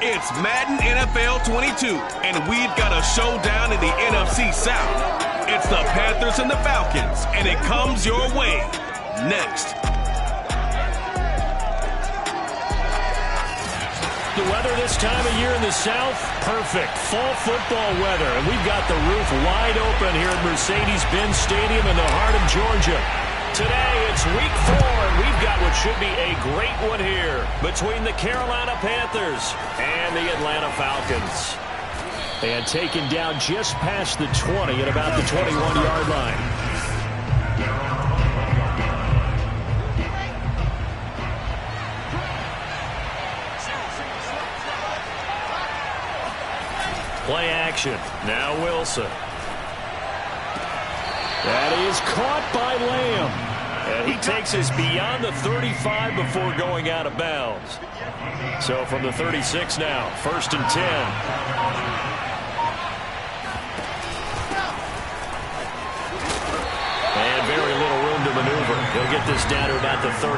It's Madden NFL 22, and we've got a showdown in the NFC South. It's the Panthers and the Falcons, and it comes your way next. The weather this time of year in the South, perfect. Fall football weather, and we've got the roof wide open here at Mercedes-Benz Stadium in the heart of Georgia. Today, it's week 4, and we've got what should be a great one here between the Carolina Panthers and the Atlanta Falcons. And taken down just past the 20 at about the 21-yard line. Play action. Now Wilson. That is caught by Lamb. And he takes us beyond the 35 before going out of bounds. So from the 36 now, 1st and 10. And very little room to maneuver. He'll get this down to about the 39.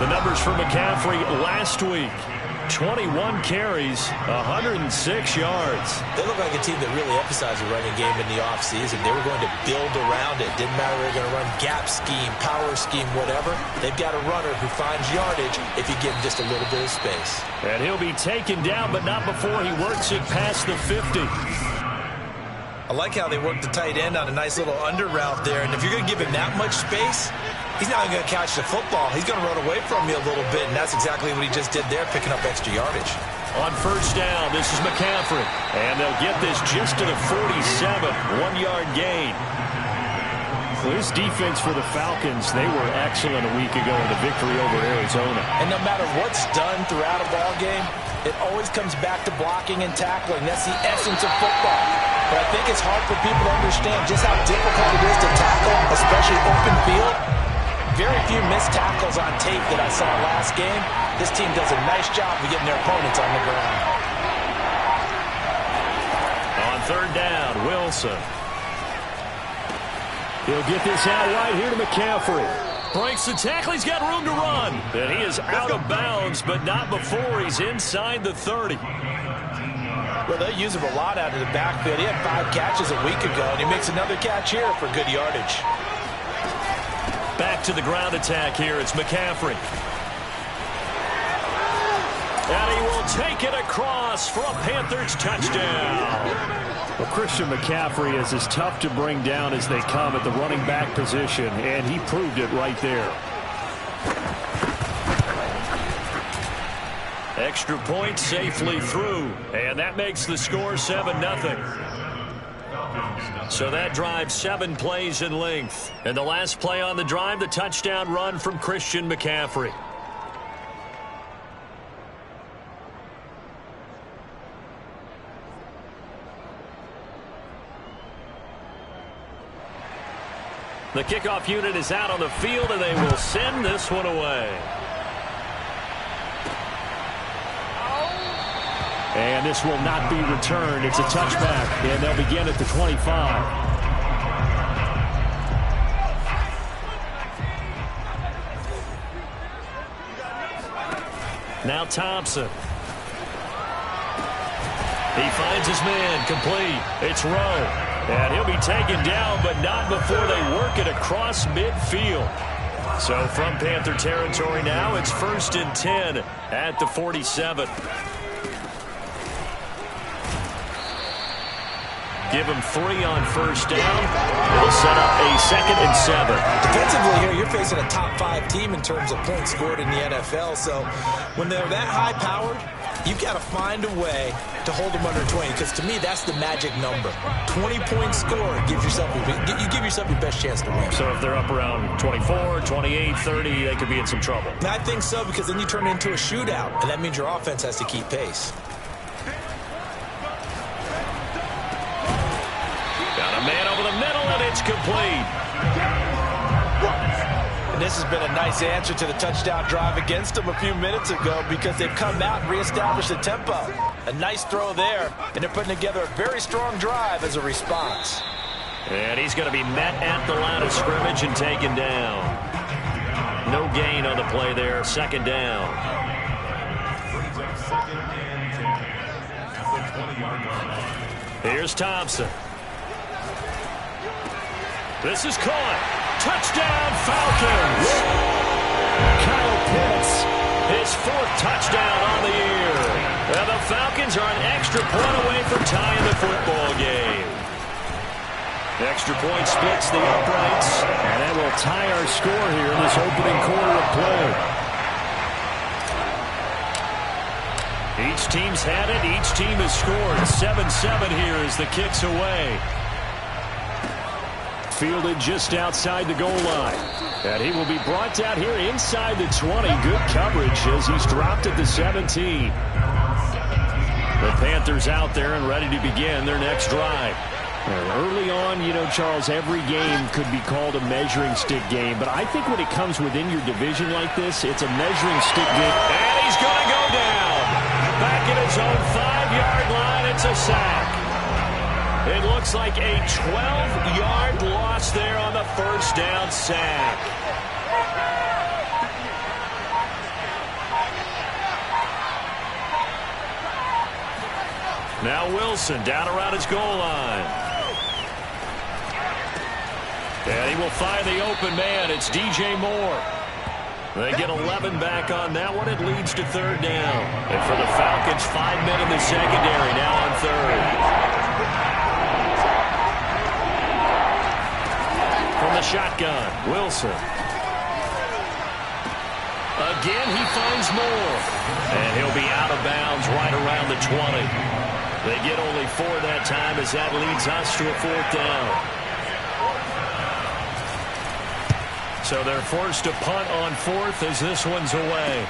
The numbers for McCaffrey last week. 21 carries, 106 yards. They look like a team that really emphasized the running game in the offseason. They were going to build around it. Didn't matter if they were going to run gap scheme, power scheme, whatever. They've got a runner who finds yardage if you give him just a little bit of space. And he'll be taken down, but not before he works it past the 50. I like how they work the tight end on a nice little under route there. And if you're going to give him that much space, he's not going to catch the football. He's going to run away from you a little bit, and that's exactly what he just did there, picking up extra yardage. On 1st down, this is McCaffrey. And they'll get this just to the 47, 1-yard gain. Well, this defense for the Falcons, they were excellent a week ago in the victory over Arizona. And no matter what's done throughout a ball game, it always comes back to blocking and tackling. That's the essence of football. But I think it's hard for people to understand just how difficult it is to tackle, especially open field. Very few missed tackles on tape that I saw last game. This team does a nice job of getting their opponents on the ground. On 3rd down, Wilson. He'll get this out right here to McCaffrey. Breaks the tackle. He's got room to run. And he is out of bounds, but not before he's inside the 30. Well, they use him a lot out of the backfield. He had 5 catches a week ago, and he makes another catch here for good yardage. Back to the ground attack here. It's McCaffrey. And he will take it across for a Panthers touchdown. Well, Christian McCaffrey is as tough to bring down as they come at the running back position, and he proved it right there. Extra point safely through, and that makes the score 7-0. So that drive 7 plays in length. And the last play on the drive, the touchdown run from Christian McCaffrey. The kickoff unit is out on the field, and they will send this one away. And this will not be returned. It's a touchback, and they'll begin at the 25. Now Thompson. He finds his man, complete. It's Rowe. And he'll be taken down, but not before they work it across midfield. So from Panther territory now, it's 1st and 10 at the 47. Give him 3 on 1st down. They'll set up a 2nd and 7. Defensively here, you're facing a top 5 team in terms of points scored in the NFL. So when they're that high-powered, you've got to find a way to hold them under 20, because to me, that's the magic number. 20-point score gives yourself, you give yourself your best chance to win. So if they're up around 24, 28, 30, they could be in some trouble. And I think so, because then you turn it into a shootout, and that means your offense has to keep pace. Got a man over the middle, and it's complete. And this has been a nice answer to the touchdown drive against them a few minutes ago, because they've come out and reestablished the tempo. A nice throw there, and they're putting together a very strong drive as a response. And he's going to be met at the line of scrimmage and taken down. No gain on the play there, 2nd down. Here's Thompson. This is caught. Touchdown, Falcons. Kyle Pitts, his 4th touchdown on the year. And the Falcons are an extra point away from tying the football game. Extra point splits the uprights, and that will tie our score here in this opening quarter of play. Each team's had it. Each team has scored. 7-7 here as the kick's away. Fielded just outside the goal line. And he will be brought down here inside the 20. Good coverage as he's dropped at the 17. The Panthers out there and ready to begin their next drive. Early on, you know, Charles, every game could be called a measuring stick game. But I think when it comes within your division like this, it's a measuring stick game. And he's going to go down. Back at his own 5-yard line, it's a sack. It looks like a 12-yard loss there on the first down sack. Now Wilson down around his goal line. And he will find the open man. It's DJ Moore. They get 11 back on that one. It leads to 3rd down. And for the Falcons, 5 men in the secondary now on 3rd. From the shotgun, Wilson. Again, he finds Moore. And he'll be out of bounds right around the 20. They get only 4 that time as that leads us to a 4th down. So they're forced to punt on 4th as this one's away.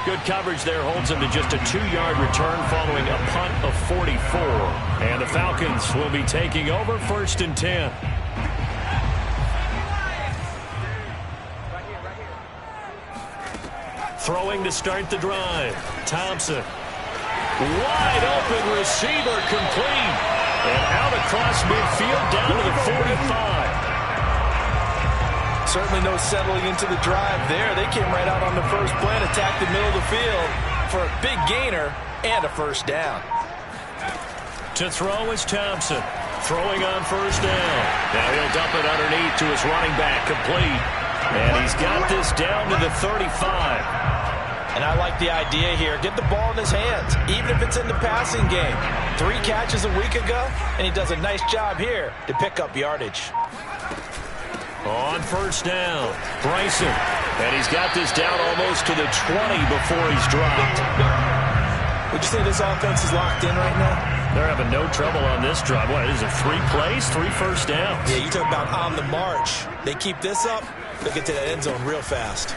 Good coverage there holds them to just a 2-yard return following a punt of 44. And the Falcons will be taking over 1st and 10. Throwing to start the drive. Thompson. Wide open receiver complete. And out across midfield down to the 45. Certainly no settling into the drive there. They came right out on the first play and attacked the middle of the field for a big gainer and a 1st down. To throw is Thompson. Throwing on 1st down. Now he'll dump it underneath to his running back, complete. And he's got this down to the 35. And I like the idea here. Get the ball in his hands, even if it's in the passing game. 3 catches a week ago, and he does a nice job here to pick up yardage. On 1st down, Bryson. And he's got this down almost to the 20 before he's dropped. Would you say this offense is locked in right now? They're having no trouble on this drive. What, is it 3 plays, 3 first downs? Yeah, you talk about on the march. They keep this up, they'll get to that end zone real fast.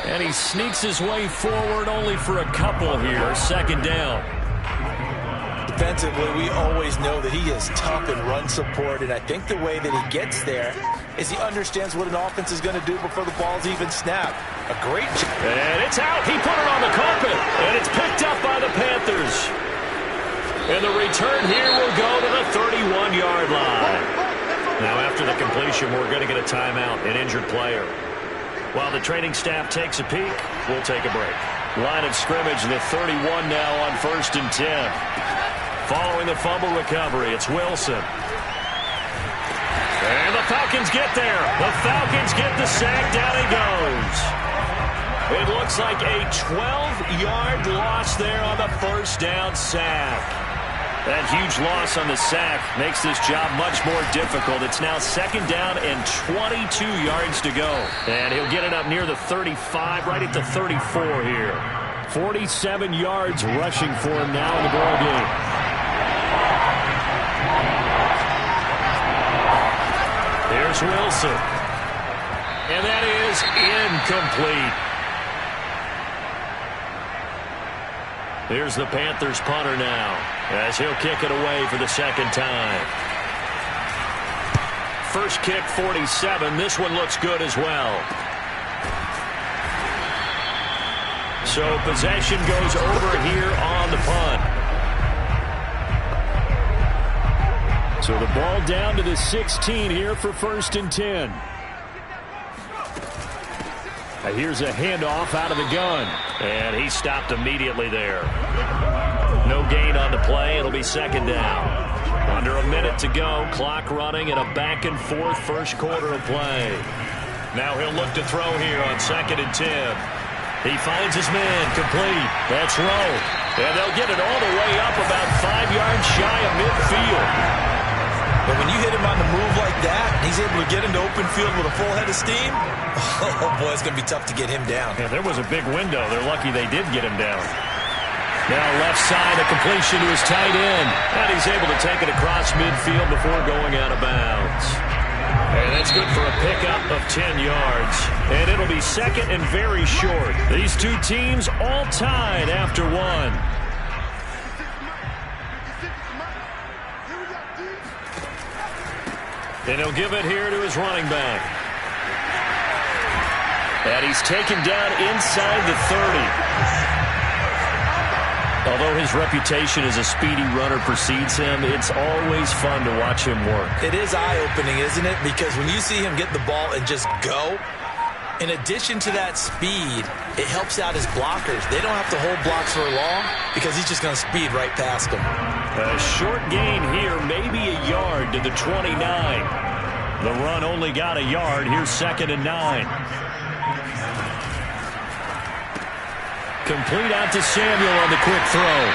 And he sneaks his way forward only for a couple here. 2nd down. Defensively, we always know that he is tough in run support, and I think the way that he gets there is he understands what an offense is going to do before the ball's even snapped. A great job. And it's out. He put it on the carpet, and it's picked up by the Panthers. And the return here will go to the 31-yard line. Now, after the completion, we're going to get a timeout, an injured player. While the training staff takes a peek, we'll take a break. Line of scrimmage, the 31 now on 1st and 10. Following the fumble recovery, it's Wilson. And the Falcons get there. The Falcons get the sack. Down he goes. It looks like a 12-yard loss there on the 1st down sack. That huge loss on the sack makes this job much more difficult. It's now 2nd down and 22 yards to go. And he'll get it up near the 35, right at the 34 here. 47 yards rushing for him now in the ball game. Here's Wilson. And that is incomplete. Here's the Panthers punter now, as he'll kick it away for the 2nd time. First kick, 47. This one looks good as well. So possession goes over here on the punt. So the ball down to the 16 here for 1st and 10. Here's a handoff out of the gun. And he stopped immediately there. No gain on the play. It'll be second down. Under a minute to go. Clock running and a back-and-forth first quarter of play. Now he'll look to throw here on 2nd and 10. He finds his man complete. That's Rowe. And they'll get it all the way up about 5 yards shy of midfield. But when you hit him on the move like that, he's able to get into open field with a full head of steam. Oh, boy, it's going to be tough to get him down. Yeah, there was a big window. They're lucky they did get him down. Now left side, a completion to his tight end. And he's able to take it across midfield before going out of bounds. And that's good for a pickup of 10 yards. And it'll be second and very short. These two teams all tied after one. And he'll give it here to his running back. And he's taken down inside the 30. Although his reputation as a speedy runner precedes him, it's always fun to watch him work. It is eye-opening, isn't it? Because when you see him get the ball and just go, in addition to that speed, it helps out his blockers. They don't have to hold blocks for long because he's just going to speed right past them. A short gain here, maybe a yard to the 29. The run only got a yard. Here's 2nd and 9. Complete out to Samuel on the quick throw.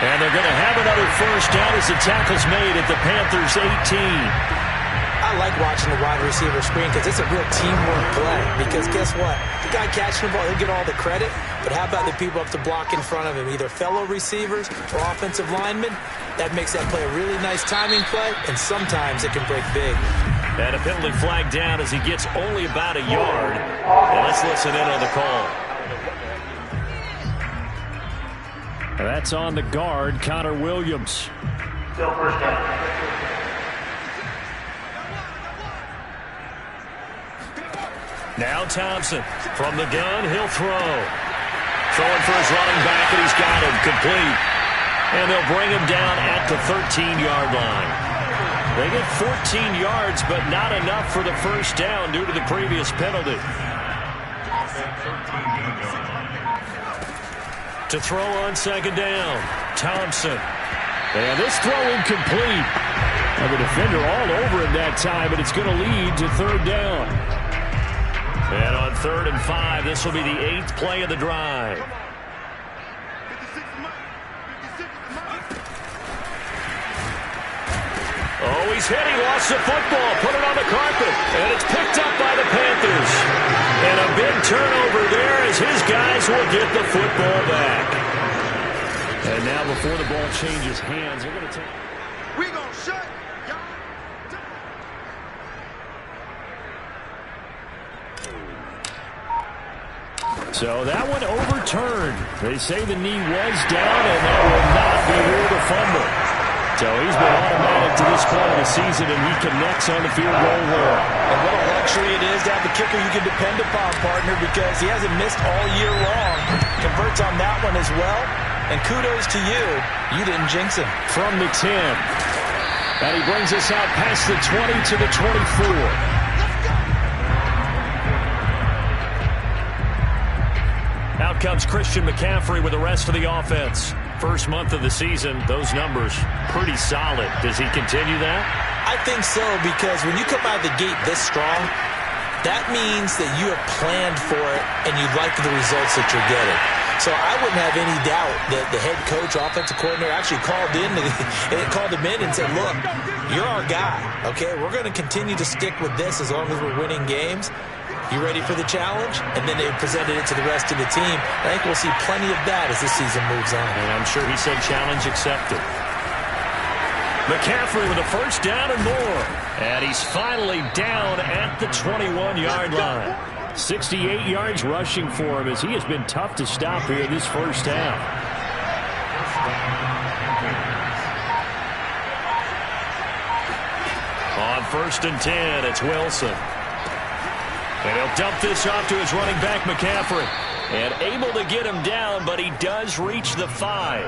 And they're going to have another first down as the tackle's made at the Panthers' 18. I like watching the wide receiver screen because it's a real teamwork play. Because guess what? The guy catching the ball, he'll get all the credit. But how about the people up to block in front of him, either fellow receivers or offensive linemen? That makes that play a really nice timing play, and sometimes it can break big. And a penalty flag down as he gets only about a yard. And let's listen in on the call. That's on the guard, Connor Williams. Still first down. Now Thompson from the gun, he'll throw. Throwing for his running back, and he's got him complete. And they'll bring him down at the 13-yard line. They get 14 yards, but not enough for the first down due to the previous penalty. To throw on 2nd down, Thompson. And this throw incomplete. And the defender all over him that time, but it's going to lead to 3rd down. And on 3rd and 5, this will be the 8th play of the drive. Oh, he's hit. He lost the football. Put it on the carpet. And it's picked up by the Panthers. And a big turnover there as his guys will get the football back. And now before the ball changes hands, they're going to take... We gonna shut y'all down. So that one overturned. They say the knee was down, and that will not be ruled a fumble. So he's been automatic to this point of the season, and he connects on the field goal there. And what a luxury it is to have a kicker you can depend upon, partner, because he hasn't missed all year long. Converts on that one as well. And kudos to you. You didn't jinx him. From the 10. And he brings us out past the 20 to the 24. Out comes Christian McCaffrey with the rest of the offense. First month of the season, those numbers pretty solid. Does he continue that? I think so, because when you come out of the gate this strong, that means that you have planned for it and you like the results that you're getting. So I wouldn't have any doubt that the head coach, offensive coordinator, actually called him in and said, look, you're our guy, okay? We're going to continue to stick with this as long as we're winning games. You ready for the challenge? And then they presented it to the rest of the team. I think we'll see plenty of that as this season moves on. And I'm sure he said challenge accepted. McCaffrey with a first down and more. And he's finally down at the 21-yard line. 68 yards rushing for him as he has been tough to stop here this first half. On 1st and 10, it's Wilson. And he'll dump this off to his running back, McCaffrey. And able to get him down, but he does reach the 5.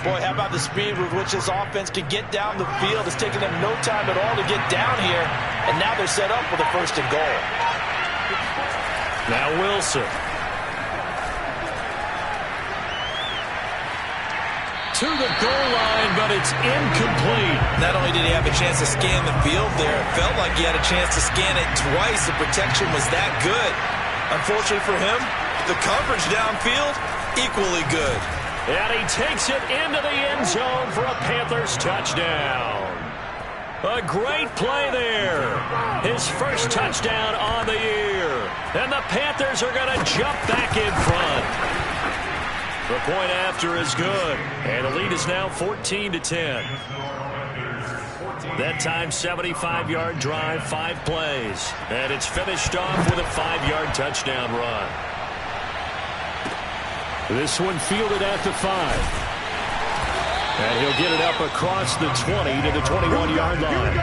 Boy, how about the speed with which this offense can get down the field? It's taken them no time at all to get down here. And now they're set up with a 1st and goal. Now Wilson. To the goal line, but it's incomplete. Not only did he have a chance to scan the field there, it felt like he had a chance to scan it twice. The protection was that good. Unfortunately for him, the coverage downfield, equally good. And he takes it into the end zone for a Panthers touchdown. A great play there. His first touchdown on the year. And the Panthers are going to jump back in front. The point after is good. And the lead is now 14-10. That time, 75-yard drive, 5 plays. And it's finished off with a 5-yard touchdown run. This one fielded at the 5. And he'll get it up across the 20 to the 21-yard line.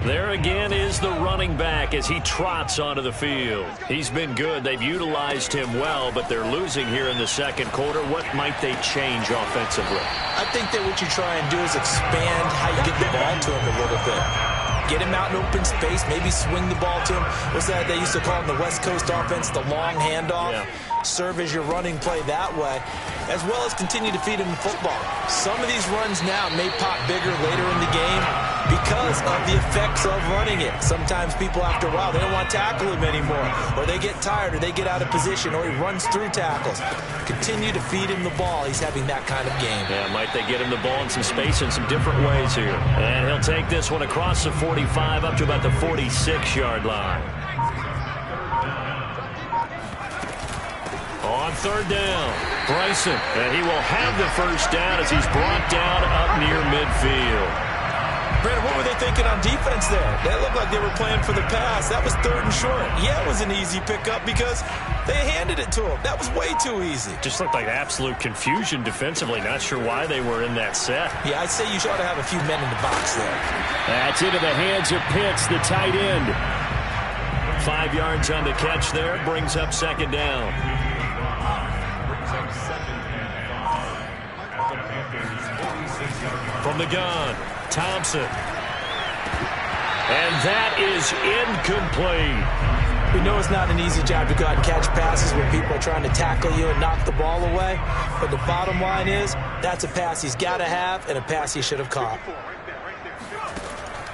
There again is the running back as he trots onto the field. He's been good. They've utilized him well, but they're losing here in the second quarter. What might they change offensively? I think that what you try and do is expand how you get the ball to him a little bit. Get him out in open space, maybe swing the ball to him. What's that they used to call in the West Coast offense, the long handoff? Yeah. Serve as your running play that way, as well as continue to feed him the football. Some of these runs now may pop bigger later in the game because of the effects of running it. Sometimes people, after a while, they don't want to tackle him anymore, or they get tired, or they get out of position, or he runs through tackles. Continue to feed him the ball. He's having that kind of game. Yeah, might they get him the ball in some space in some different ways here. And he'll take this one across the 45 up to about the 46-yard line. On third down, Bryson, and he will have the first down as he's brought down up near midfield. Brandon, what were they thinking on defense there? That looked like they were playing for the pass. That was 3rd and short. Yeah, it was an easy pickup because they handed it to him. That was way too easy. Just looked like absolute confusion defensively. Not sure why they were in that set. Yeah, I'd say you ought to have a few men in the box there. That's into the hands of Pitts, the tight end. 5 yards on the catch there. Brings up second down. From the gun, Thompson. And that is incomplete. We know it's not an easy job to go out and catch passes when people are trying to tackle you and knock the ball away. But the bottom line is, that's a pass he's got to have and a pass he should have caught.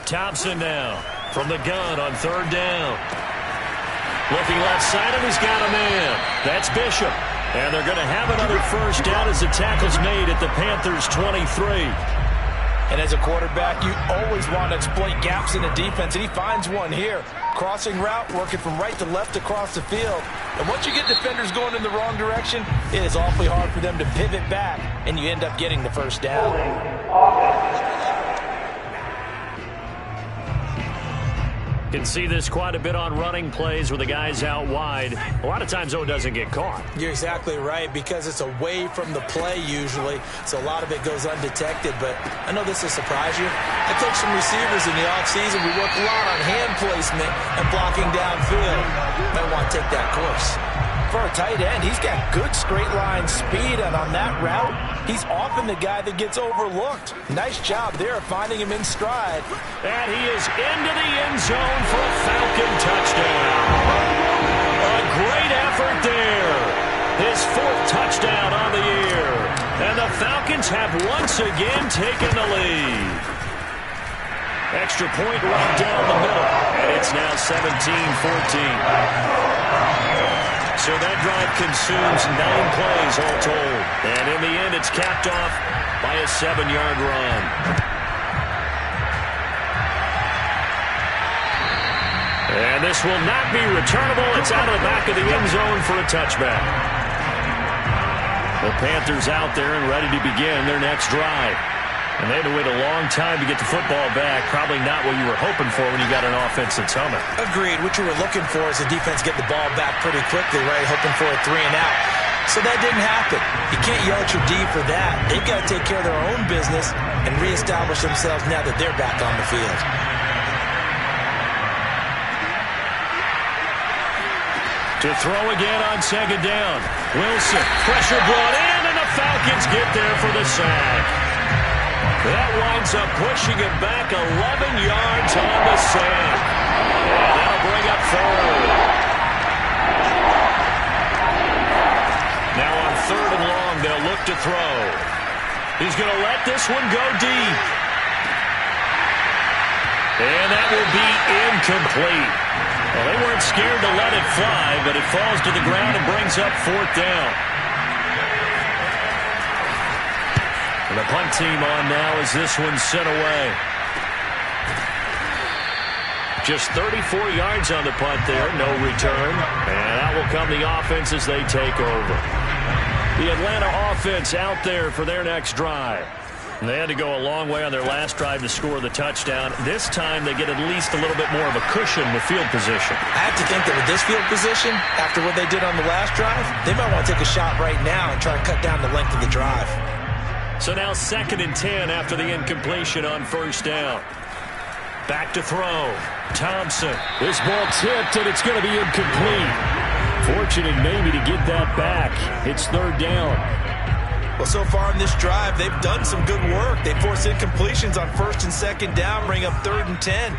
Thompson now from the gun on third down. Looking left side, and he's got a man. That's Bishop. And they're going to have another first down as the tackle's made at the Panthers' 23. And as a quarterback, you always want to exploit gaps in the defense, and he finds one here. Crossing route, working from right to left across the field. And once you get defenders going in the wrong direction, it is awfully hard for them to pivot back, and you end up getting the first down. Can see this quite a bit on running plays with the guys out wide. A lot of times, though, it doesn't get caught. You're exactly right, because it's away from the play usually, so a lot of it goes undetected. But I know this will surprise you. I coach some receivers in the offseason. We work a lot on hand placement and blocking downfield. Might want to take that course. For a tight end, he's got good straight line speed, and on that route, he's often the guy that gets overlooked. Nice job there finding him in stride. And he is into the end zone for a Falcon touchdown. A great effort there. His 4th touchdown on the year. And the Falcons have once again taken the lead. Extra point right down the middle. And it's now 17-14. So that drive consumes 9 plays all told. And in the end, it's capped off by a 7-yard run. And this will not be returnable. It's out of the back of the end zone for a touchback. The Panthers out there and ready to begin their next drive. And they had to wait a long time to get the football back. Probably not what you were hoping for when you got an offense that's humming. Agreed. What you were looking for is the defense get the ball back pretty quickly, right? Hoping for a 3 and out. So that didn't happen. You can't yell at your D for that. They've got to take care of their own business and reestablish themselves now that they're back on the field. To throw again on second down. Wilson, pressure brought in, and the Falcons get there for the sack. That winds up pushing him back 11 yards on the sand. And that'll bring up third. Now on 3rd and long, they'll look to throw. He's going to let this one go deep. And that will be incomplete. Well, they weren't scared to let it fly, but it falls to the ground and brings up 4th down. And the punt team on now as this one's sent away. Just 34 yards on the punt there, no return. And out will come the offense as they take over. The Atlanta offense out there for their next drive. And they had to go a long way on their last drive to score the touchdown. This time they get at least a little bit more of a cushion with field position. I have to think that with this field position, after what they did on the last drive, they might want to take a shot right now and try and cut down the length of the drive. So now 2nd and 10 after the incompletion on 1st down. Back to throw. Thompson. This ball tipped, and it's going to be incomplete. Fortunate maybe to get that back. It's 3rd down. Well, so far in this drive, they've done some good work. They force incompletions on 1st and 2nd down, bring up 3rd and 10.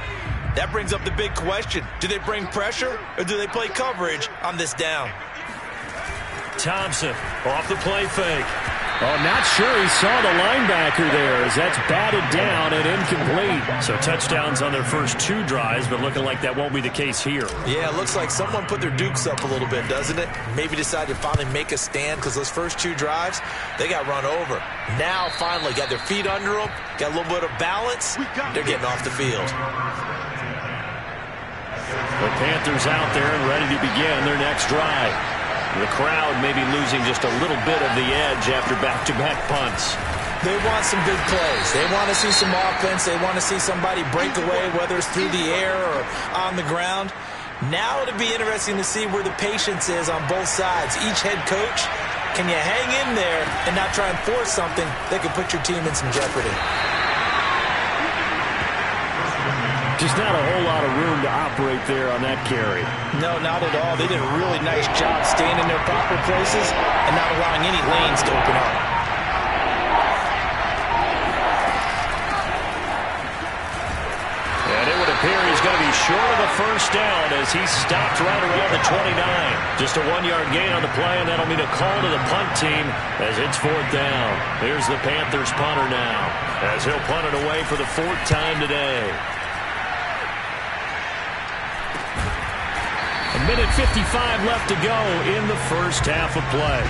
That brings up the big question. Do they bring pressure, or do they play coverage on this down? Thompson off the play fake. Oh, not sure he saw the linebacker there as that's batted down and incomplete. So touchdowns on their first 2 drives, but looking like that won't be the case here. Yeah, it looks like someone put their dukes up a little bit, doesn't it? Maybe decided to finally make a stand because those first 2 drives, they got run over. Now, finally, got their feet under them, got a little bit of balance. They're getting off the field. The Panthers out there and ready to begin their next drive. The crowd may be losing just a little bit of the edge after back-to-back punts. They want some big plays. They want to see some offense. They want to see somebody break away, whether it's through the air or on the ground. Now it'll be interesting to see where the patience is on both sides. Each head coach, can you hang in there and not try and force something that could put your team in some jeopardy? Just not a whole lot of room to operate there on that carry. No, not at all. They did a really nice job staying in their proper places and not allowing any lanes to open up. And it would appear he's going to be short of the 1st down as he stopped right around the 29. Just a 1-yard gain on the play, and that'll mean a call to the punt team as it's 4th down. Here's the Panthers punter now as he'll punt it away for the 4th time today. 1:55 left to go in the first half of play.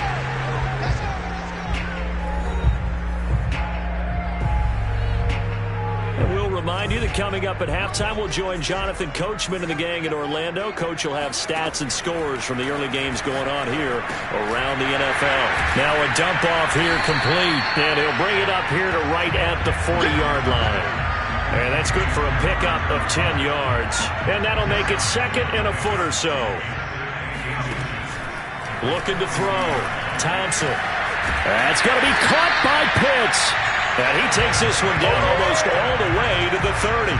And we'll remind you that coming up at halftime, we'll join Jonathan Coachman and the gang in Orlando. Coach will have stats and scores from the early games going on here around the NFL. Now a dump off here complete, and he'll bring it up here to right at the 40-yard line. And that's good for a pickup of 10 yards. And that'll make it 2nd and a foot or so. Looking to throw. Thompson. That's going to be caught by Pitts. And he takes this one down almost all the way to the 30.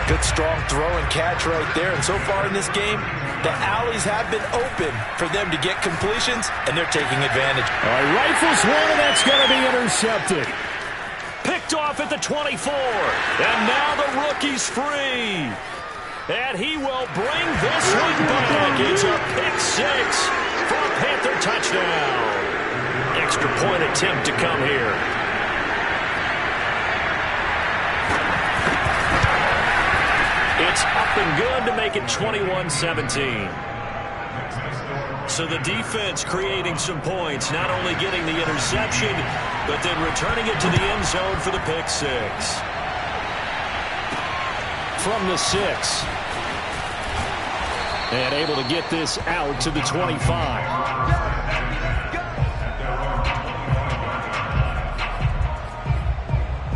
Good strong throw and catch right there. And so far in this game, the alleys have been open for them to get completions, and they're taking advantage. All right, rifles one, and that's going to be intercepted. Picked off at the 24. And now the rookie's free. And he will bring this one back. It's a pick 6 for a Panther touchdown. Extra point attempt to come here. It's up and good to make it 21-17. So the defense creating some points, not only getting the interception, but then returning it to the end zone for the pick 6. From the 6. And able to get this out to the 25.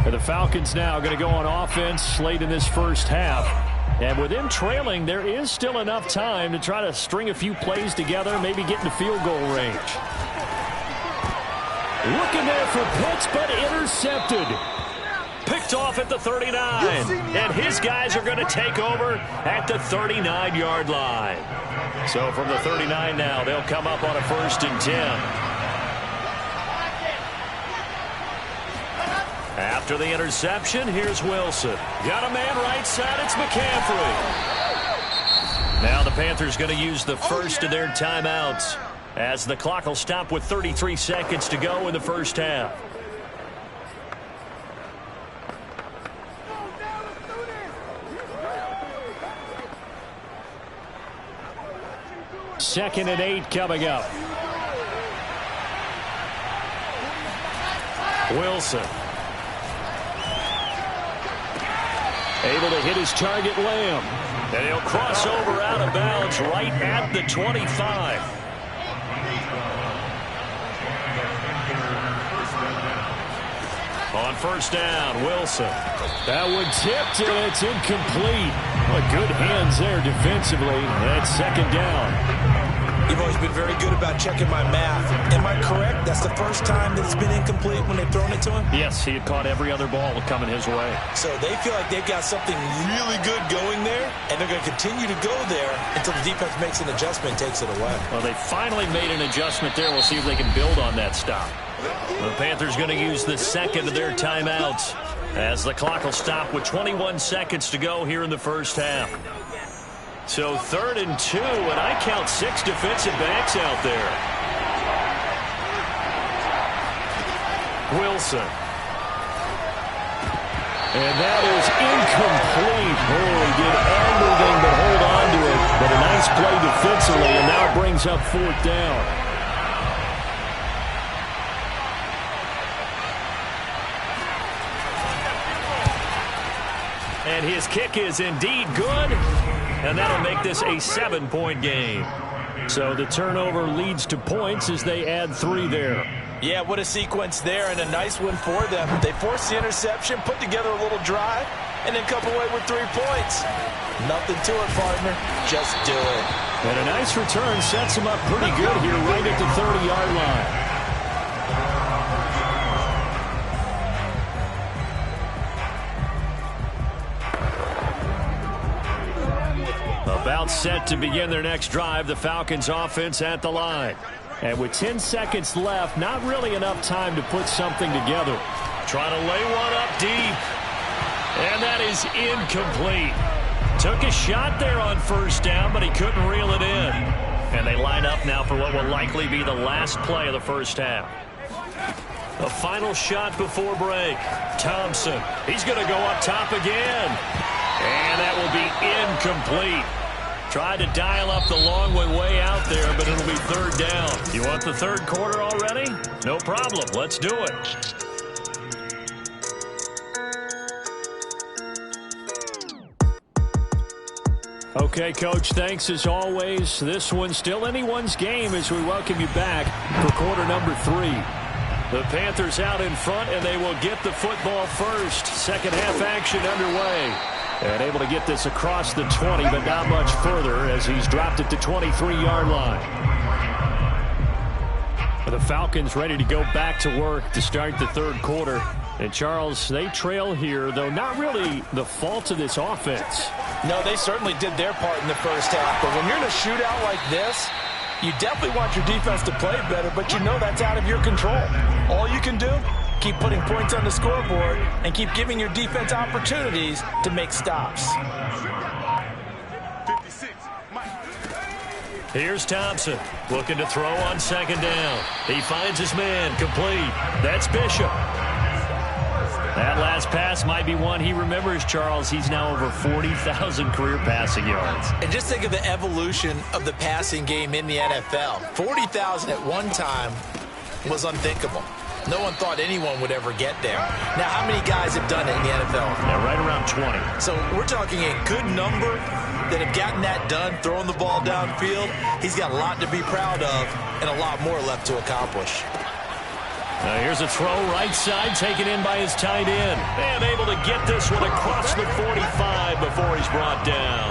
And the Falcons now going to go on offense late in this first half. And with them trailing, there is still enough time to try to string a few plays together, maybe get into field goal range. Looking there for Pitts, but intercepted. Picked off at the 39. And his guys are going to take over at the 39-yard line. So from the 39 now, they'll come up on a 1st and 10. After the interception, here's Wilson. Got a man right side, it's McCaffrey. Now the Panthers going to use the first of their timeouts as the clock will stop with 33 seconds to go in the first half. Second and 8 coming up. Wilson. Able to hit his target, Lamb. And he'll cross over out of bounds right at the 25. On first down, Wilson. That one tipped, and it's incomplete. Well, good hands there defensively. That's second down. You've always been very good about checking my math. Am I correct? That's the first time that it's been incomplete when they've thrown it to him? Yes, he had caught every other ball coming his way. So they feel like they've got something really good going there, and they're going to continue to go there until the defense makes an adjustment and takes it away. Well, they finally made an adjustment there. We'll see if they can build on that stop. The Panthers going to use the second of their timeouts as the clock will stop with 21 seconds to go here in the first half. So 3rd and 2, and I count 6 defensive backs out there. Wilson. And that is incomplete. Oh, he did everything but hold on to it. But a nice play defensively, and now it brings up 4th down. And his kick is indeed good. And that'll make this a 7-point game. So the turnover leads to points as they add 3 there. Yeah, what a sequence there, and a nice one for them. They forced the interception, put together a little drive, and then come away with 3 points. Nothing to it, partner. Just do it. And a nice return sets them up pretty good here right at the 30-yard line. About set to begin their next drive, the Falcons offense at the line. And with 10 seconds left, not really enough time to put something together. Trying to lay one up deep. And that is incomplete. Took a shot there on first down, but he couldn't reel it in. And they line up now for what will likely be the last play of the first half. A final shot before break. Thompson. He's going to go up top again. And that will be incomplete. Tried to dial up the long one way out there, but it'll be 3rd down. You want the 3rd quarter already? No problem. Let's do it. Okay, Coach, thanks as always. This one's still anyone's game as we welcome you back for quarter number 3. The Panthers out in front, and they will get the football first. Second half action underway. And able to get this across the 20, but not much further as he's dropped it to 23-yard line. The Falcons ready to go back to work to start the 3rd quarter. And, Charles, they trail here, though not really the fault of this offense. No, they certainly did their part in the first half. But when you're in a shootout like this, you definitely want your defense to play better, but you know that's out of your control. All you can do, keep putting points on the scoreboard and keep giving your defense opportunities to make stops. Here's Thompson looking to throw on second down. He finds his man complete. That's Bishop. That last pass might be one he remembers, Charles. He's now over 40,000 career passing yards. And just think of the evolution of the passing game in the NFL. 40,000 at one time was unthinkable. No one thought anyone would ever get there. Now, how many guys have done it in the NFL? Yeah, right around 20. So we're talking a good number that have gotten that done, throwing the ball downfield. He's got a lot to be proud of and a lot more left to accomplish. Now here's a throw right side, taken in by his tight end. And able to get this one across the 45 before he's brought down.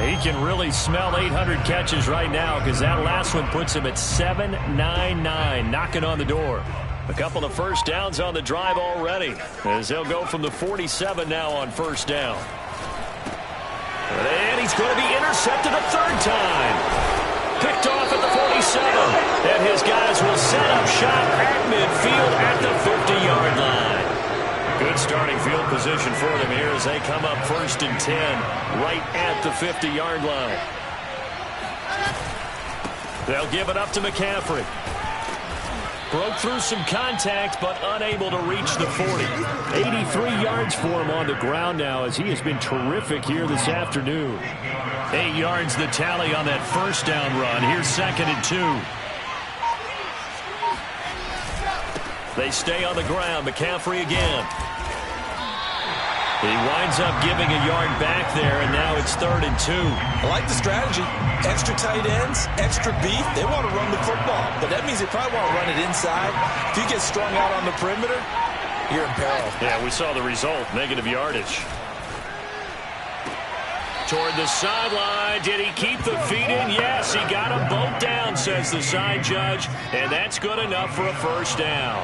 He can really smell 800 catches right now because that last one puts him at 799, knocking on the door. A couple of first downs on the drive already as they'll go from the 47 now on first down. And he's going to be intercepted a 3rd time. Picked off at the 47. And his guys will set up shop at midfield at the 50-yard line. position for them here as they come up 1st and 10 right at the 50-yard line. They'll give it up to McCaffrey. Broke through some contact, but unable to reach the 40. 83 yards for him on the ground now as he has been terrific here this afternoon. 8 yards the tally on that first down run. Here's 2nd and 2. They stay on the ground. McCaffrey again. He winds up giving a yard back there, and now it's 3rd and 2. I like the strategy. Extra tight ends, extra beef. They want to run the football, but that means they probably want to run it inside. If you get strung out on the perimeter, you're in peril. Yeah, we saw the result, negative yardage. Toward the sideline. Did he keep the feet in? Yes, he got them both down, says the side judge, and that's good enough for a first down.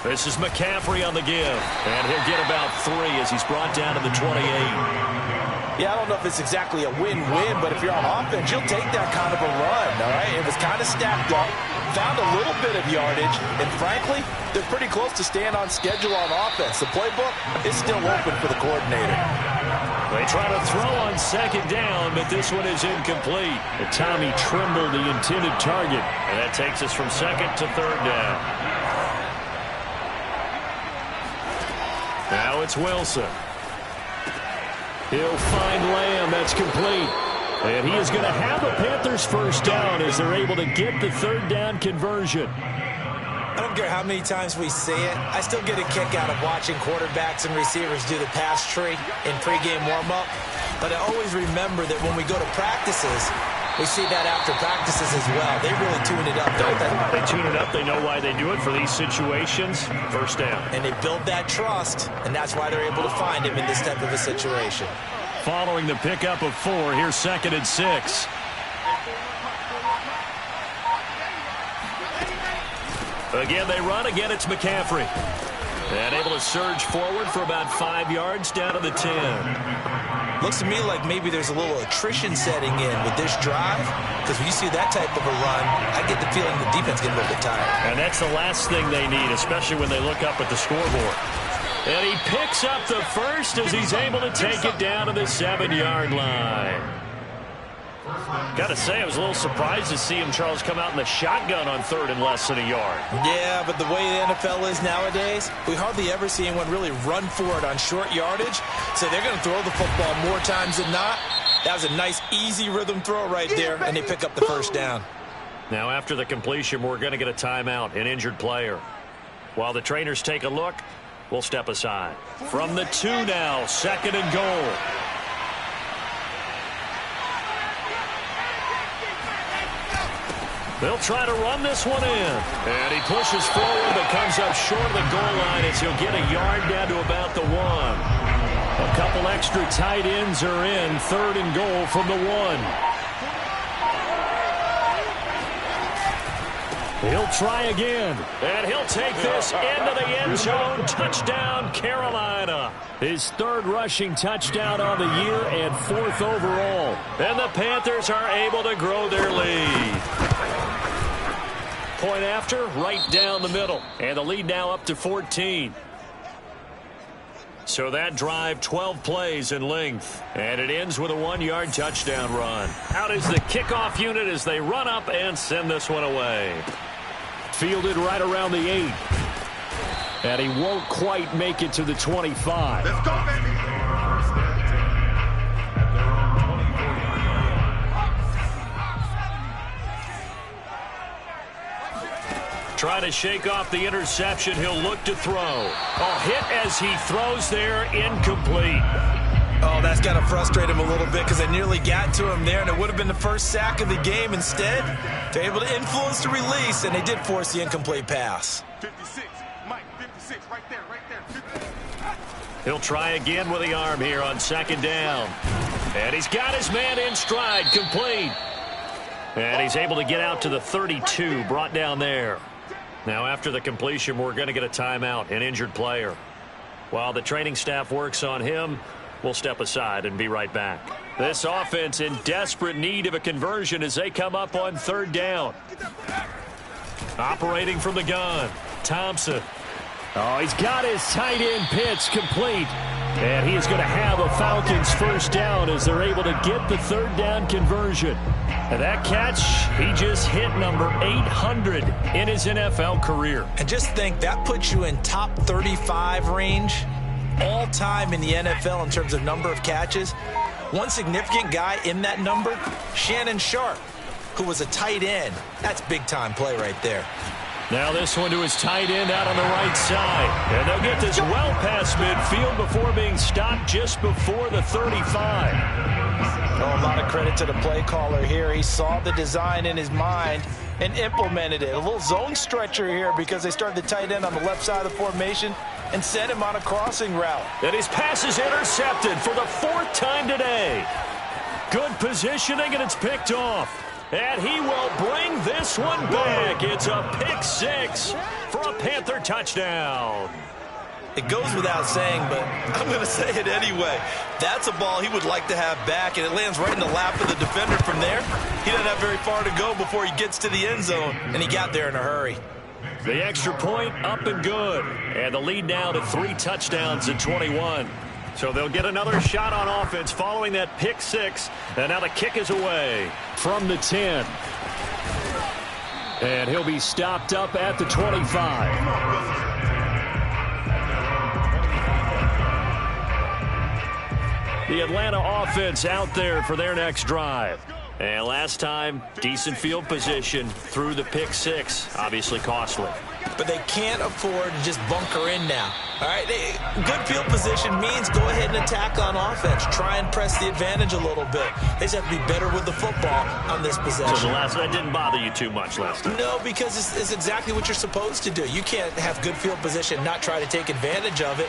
This is McCaffrey on the give, and he'll get about 3 as he's brought down to the 28. Yeah, I don't know if it's exactly a win-win, but if you're on offense, you'll take that kind of a run, all right? It was kind of stacked up, found a little bit of yardage, and frankly, they're pretty close to staying on schedule on offense. The playbook is still open for the coordinator. They try to throw on 2nd down, but this one is incomplete. And Tommy Trimble, the intended target, and that takes us from 2nd to 3rd down. Now it's Wilson. He'll find Lamb. That's complete. And he is going to have a Panthers first down as they're able to get the 3rd down conversion. I don't care how many times we see it. I still get a kick out of watching quarterbacks and receivers do the pass tree in pregame warm-up. But I always remember that when we go to practices, we see that after practices as well. They really tune it up, don't they? They tune it up. They know why they do it for these situations. First down. And they build that trust, and that's why they're able to find him in this type of a situation. Following the pickup of 4, here's 2nd and 6. Again, they run. Again, it's McCaffrey. And able to surge forward for about 5 yards down to the 10. Looks to me like maybe there's a little attrition setting in with this drive, because when you see that type of a run, I get the feeling the defense getting a little bit tired. And that's the last thing they need, especially when they look up at the scoreboard. And he picks up the first as he's able to take it down to the 7-yard line. Got to say, I was a little surprised to see him, Charles, come out in the shotgun on 3rd and less than a yard. Yeah, but the way the NFL is nowadays, we hardly ever see anyone really run for it on short yardage. So they're going to throw the football more times than not. That was a nice, easy rhythm throw right there, and they pick up the first down. Now, after the completion, we're going to get a timeout, an injured player. While the trainers take a look, we'll step aside. From the 2 now, 2nd and goal. They'll try to run this one in. And he pushes forward but comes up short of the goal line as he'll get a yard down to about the 1. A couple extra tight ends are in. 3rd and goal from the 1. He'll try again. And he'll take this into the end zone. Touchdown, Carolina. His 3rd rushing touchdown on the year and 4th overall. And the Panthers are able to grow their lead. Point after, right down the middle. And the lead now up to 14. So that drive, 12 plays in length. And it ends with a 1-yard touchdown run. Out is the kickoff unit as they run up and send this one away. Fielded right around the 8. And he won't quite make it to the 25. Let's go, baby. Trying to shake off the interception. He'll look to throw. A hit as he throws there, incomplete. Oh, that's got to frustrate him a little bit because I nearly got to him there, and it would have been the first sack of the game. Instead, they're able to influence the release, and they did force the incomplete pass. 56, Mike, 56, right there, right there. 56. He'll try again with the arm here on 2nd down. And he's got his man in stride, complete. And he's able to get out to the 32, brought down there. Now, after the completion, we're going to get a timeout, an injured player. While the training staff works on him, we'll step aside and be right back. This offense in desperate need of a conversion as they come up on 3rd down. Operating from the gun, Thompson. Oh, he's got his tight end pitch complete. And he is going to have a Falcons first down as they're able to get the third down conversion. And that catch, he just hit number 800 in his NFL career. And just think, that puts you in top 35 range all time in the NFL in terms of number of catches. One significant guy in that number, Shannon Sharp, who was a tight end. That's big-time play right there. Now this one to his tight end out on the right side. And they'll get this well past midfield before being stopped just before the 35. Oh, a lot of credit to the play caller here. He saw the design in his mind and implemented it. A little zone stretcher here because they started the tight end on the left side of the formation and sent him on a crossing route. And his pass is intercepted for the 4th time today. Good positioning, and it's picked off. And he will bring this one back. It's a pick 6 for a Panther touchdown. It goes without saying, but I'm going to say it anyway. That's a ball he would like to have back, and it lands right in the lap of the defender from there. He doesn't have very far to go before he gets to the end zone, and he got there in a hurry. The extra point up and good. And the lead now to 3 touchdowns at 21. So they'll get another shot on offense following that pick 6. And now the kick is away from the 10. And he'll be stopped up at the 25. The Atlanta offense out there for their next drive. And last time, decent field position through the pick 6. Obviously costly. But they can't afford to just bunker in now. All right, good field position means go ahead and attack on offense. Try and press the advantage a little bit. They just have to be better with the football on this possession. So the last one didn't bother you too much last time? No, because it's exactly what you're supposed to do. You can't have good field position and not try to take advantage of it.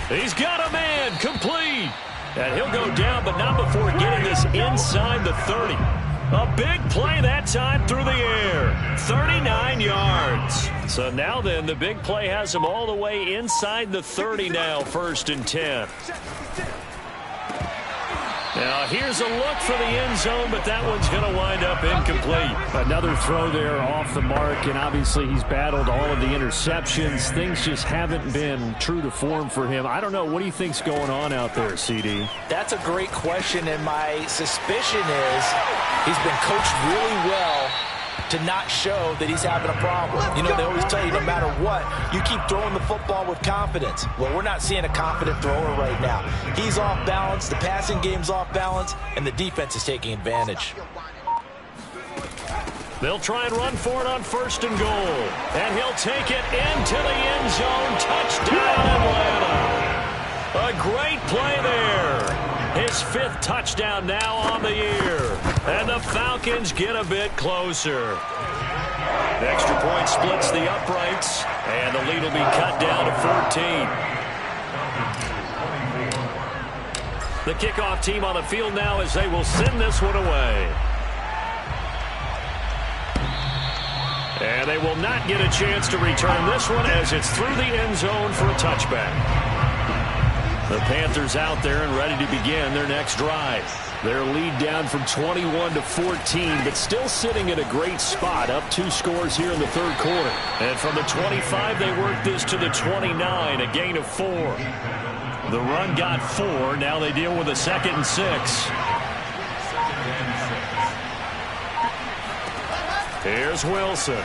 He's got a man complete. And he'll go down, but not before getting this inside the 30. A big play that time through the air. 39 yards. So now then, the big play has him all the way inside the 30 now, 1st and 10. Now here's a look for the end zone, but that one's going to wind up incomplete. Another throw there off the mark, and obviously he's battled all of the interceptions. Things just haven't been true to form for him. I don't know. What do you think's going on out there, CD? That's a great question, and my suspicion is he's been coached really well to not show that he's having a problem. You know, they always tell you no matter what, you keep throwing the football with confidence. Well, we're not seeing a confident thrower right now. He's off balance, the passing game's off balance, and the defense is taking advantage. They'll try and run for it on 1st and goal. And he'll take it into the end zone. Touchdown, Atlanta. A great play there. His 5th touchdown now on the year. And the Falcons get a bit closer. The extra point splits the uprights. And the lead will be cut down to 14. The kickoff team on the field now as they will send this one away. And they will not get a chance to return this one as it's through the end zone for a touchback. The Panthers out there and ready to begin their next drive. Their lead down from 21 to 14, but still sitting at a great spot, up 2 scores here in the 3rd quarter. And from the 25, they work this to the 29, a gain of 4. The run got 4. Now they deal with a 2nd and 6. Here's Wilson.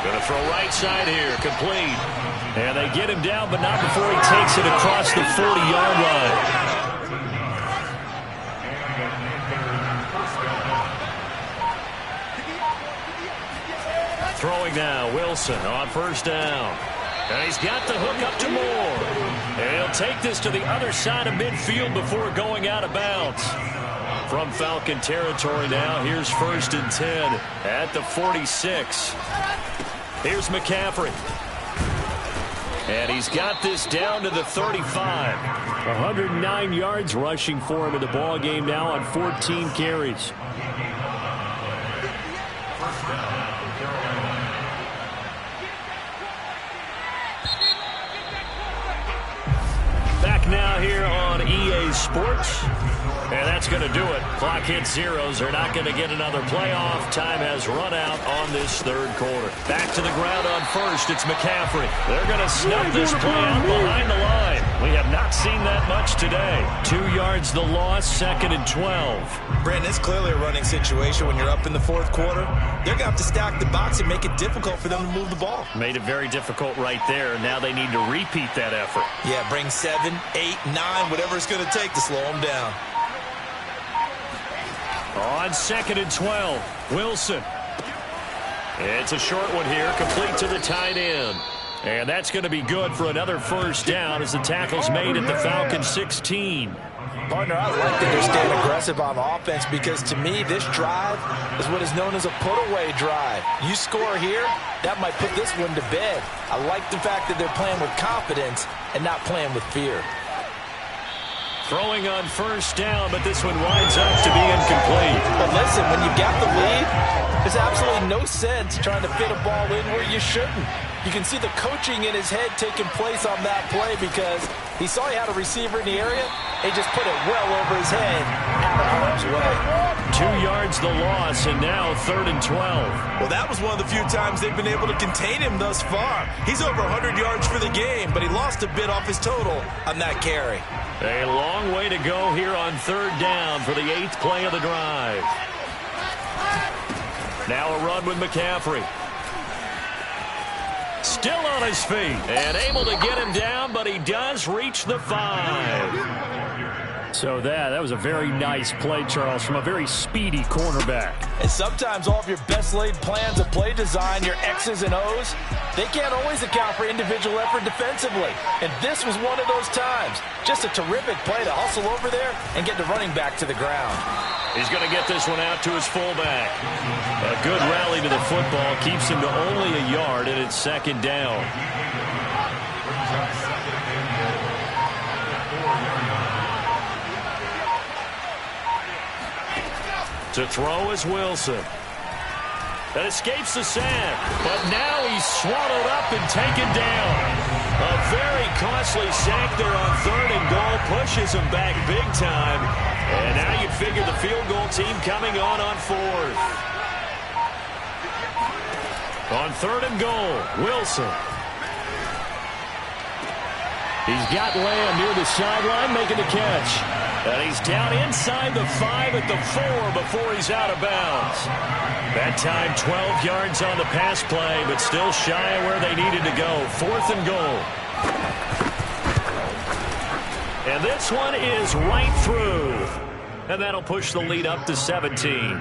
Going to throw right side here, complete. And they get him down, but not before he takes it across the 40-yard line. Throwing now, Wilson on 1st down. And he's got the hook up to Moore. And he'll take this to the other side of midfield before going out of bounds. From Falcon territory now, here's 1st and 10 at the 46. Here's McCaffrey. And he's got this down to the 35. 109 yards rushing for him in the ball game now on 14 carries. Back now here on EA sports. And that's going to do it. Clock hits zeros. They're not going to get another playoff. Time has run out on this third quarter. Back to the ground on first. It's McCaffrey. They're going to snub this play out behind the line. We have not seen that much today. 2 yards the loss, 2nd and 12. Brandon, it's clearly a running situation when you're up in the fourth quarter. They're going to have to stack the box and make it difficult for them to move the ball. Made it very difficult right there. Now they need to repeat that effort. Yeah, bring 7, 8, 9, whatever it's going to take to slow them down. On 2nd and 12, Wilson. It's a short one here, complete to the tight end. And that's going to be good for another first down as the tackle's made at the Falcons 16. Partner, I like that they're staying aggressive on offense because to me, this drive is what is known as a put-away drive. You score here, that might put this one to bed. I like the fact that they're playing with confidence and not playing with fear. Throwing on first down, but this one winds up to be incomplete. But listen, when you've got the lead, there's absolutely no sense trying to fit a ball in where you shouldn't. You can see the coaching in his head taking place on that play because he saw he had a receiver in the area. He just put it well over his head, out of harm's way. 2 yards the loss, and now 3rd and 12. Well, that was one of the few times they've been able to contain him thus far. He's over 100 yards for the game, but he lost a bit off his total on that carry. A long way to go here on 3rd down for the 8th play of the drive. Now a run with McCaffrey. Still on his feet and able to get him down, but he does reach the 5. So that was a very nice play, Charles, from a very speedy cornerback. And sometimes all of your best laid plans of play design, your X's and O's, they can't always account for individual effort defensively. And this was one of those times. Just a terrific play to hustle over there and get the running back to the ground. He's going to get this one out to his fullback. A good rally to the football keeps him to only a yard, and it's 2nd down. To throw is Wilson. That escapes the sack, but now he's swallowed up and taken down. A very costly sack there on 3rd and goal pushes him back big time. And now you figure the field goal team coming on 4th. On 3rd and goal, Wilson. He's got Lamb near the sideline making the catch. And he's down inside the 5 at the 4 before he's out of bounds. That time 12 yards on the pass play, but still shy of where they needed to go. 4th and goal. And this one is right through. And that'll push the lead up to 17.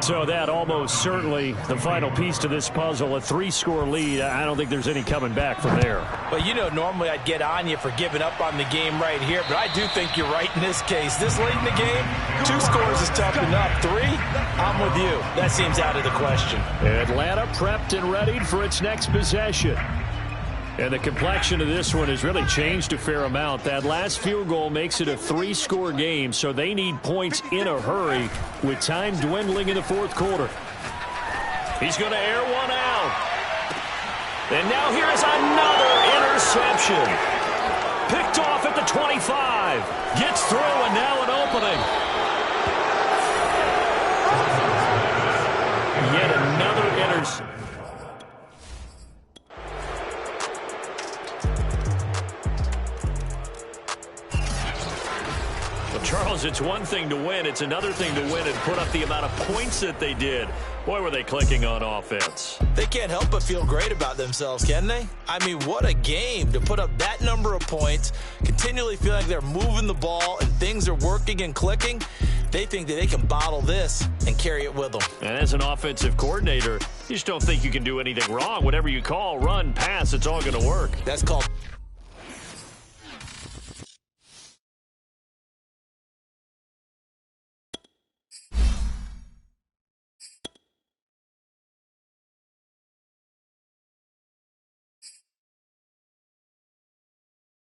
So that almost certainly the final piece to this puzzle, a 3-score lead. I don't think there's any coming back from there. Well, you know, normally I'd get on you for giving up on the game right here, but I do think you're right in this case. This late in the game, 2 scores is tough enough. 3, I'm with you. That seems out of the question. Atlanta prepped and readied for its next possession. And the complexion of this one has really changed a fair amount. That last field goal makes it a 3-score game, so they need points in a hurry with time dwindling in the 4th quarter. He's going to air one out. And now here's another interception. Picked off at the 25. Gets through, and now an opening. Yet another interception. Charles, it's one thing to win. It's another thing to win and put up the amount of points that they did. Boy, were they clicking on offense. They can't help but feel great about themselves, can they? I mean, what a game to put up that number of points, continually feel like they're moving the ball and things are working and clicking. They think that they can bottle this and carry it with them. And as an offensive coordinator, you just don't think you can do anything wrong. Whatever you call, run, pass, it's all going to work. That's called